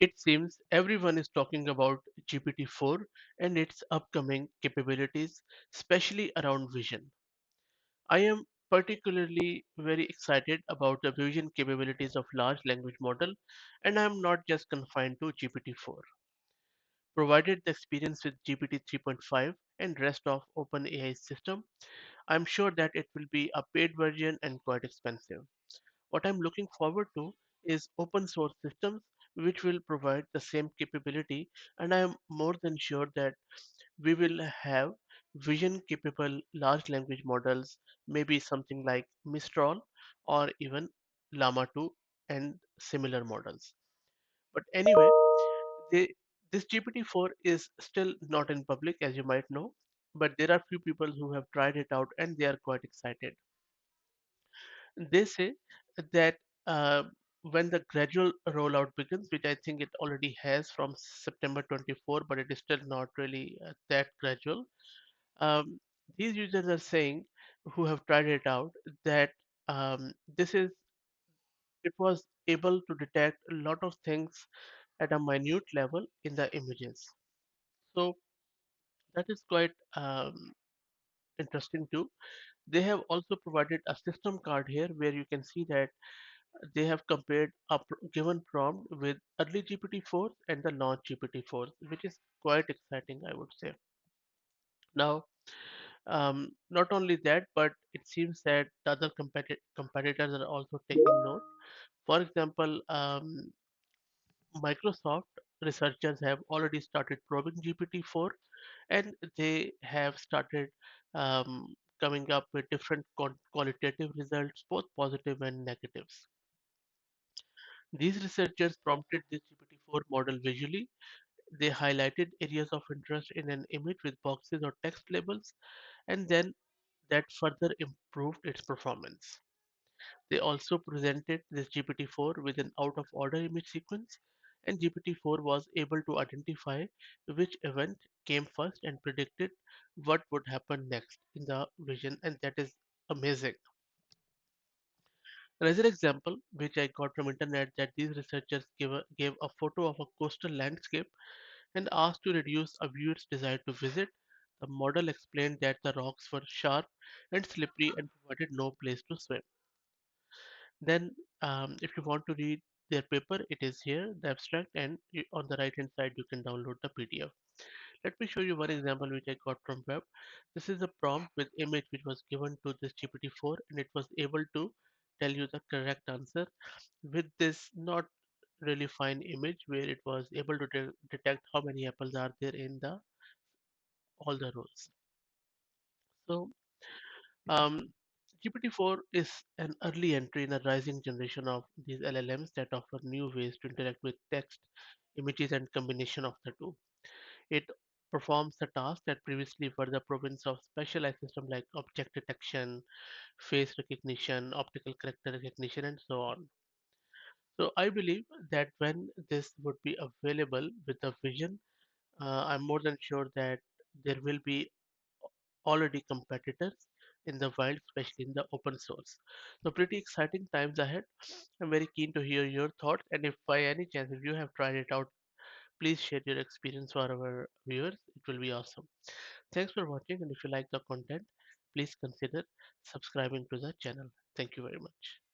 It seems everyone is talking about GPT-4 and its upcoming capabilities, especially around vision. I am particularly very excited about the vision capabilities of large language model, and I am not just confined to GPT-4. Provided the experience with GPT 3.5 and rest of OpenAI system, I'm sure that it will be a paid version and quite expensive. What I'm looking forward to is open source systems which will provide the same capability, and I am more than sure that we will have vision capable large language models, maybe something like Mistral or even Llama 2 and similar models. But anyway, they, this GPT-4 is still not in public, as you might know, but there are few people who have tried it out and they are quite excited. They say that uh, when the gradual rollout begins, which I think it already has from September 24, but it is still not really that gradual. Um, these users are saying, who have tried it out, that this is it was able to detect a lot of things at a minute level in the images. So that is quite interesting too. They have also provided a system card here where you can see that they have compared a given prompt with early GPT-4 and the launch GPT-4, which is quite exciting, I would say. Now, not only that, but it seems that the other competitors are also taking note. For example, Microsoft researchers have already started probing GPT-4 and they have started coming up with different qualitative results, both positive and negatives. These researchers prompted this GPT-4 model visually. They highlighted areas of interest in an image with boxes or text labels, and then that further improved its performance. They also presented this GPT-4 with an out-of-order image sequence, and GPT-4 was able to identify which event came first and predicted what would happen next in the vision, and that is amazing. Another example, which I got from internet, that these researchers gave a photo of a coastal landscape and asked to reduce a viewer's desire to visit. The model explained that the rocks were sharp and slippery and provided no place to swim. Then, if you want to read their paper, it is here, the abstract, and on the right hand side, you can download the PDF. Let me show you one example which I got from web. This is a prompt with image which was given to this GPT-4 and it was able to tell you the correct answer with this not really fine image where it was able to detect how many apples are there in the all the rows. So GPT-4 is an early entry in a rising generation of these LLMs that offer new ways to interact with text, images, and combination of the two. It performs the tasks that previously were the province of specialized systems like object detection, face recognition, optical character recognition, and so on. So I believe that when this would be available with the vision, I'm more than sure that there will be already competitors in the wild, especially in the open source. So pretty exciting times ahead. I'm very keen to hear your thoughts, and if by any chance if you have tried it out, please share your experience for our viewers. It will be awesome. Thanks for watching, and if you like the content, please consider subscribing to the channel. Thank you very much.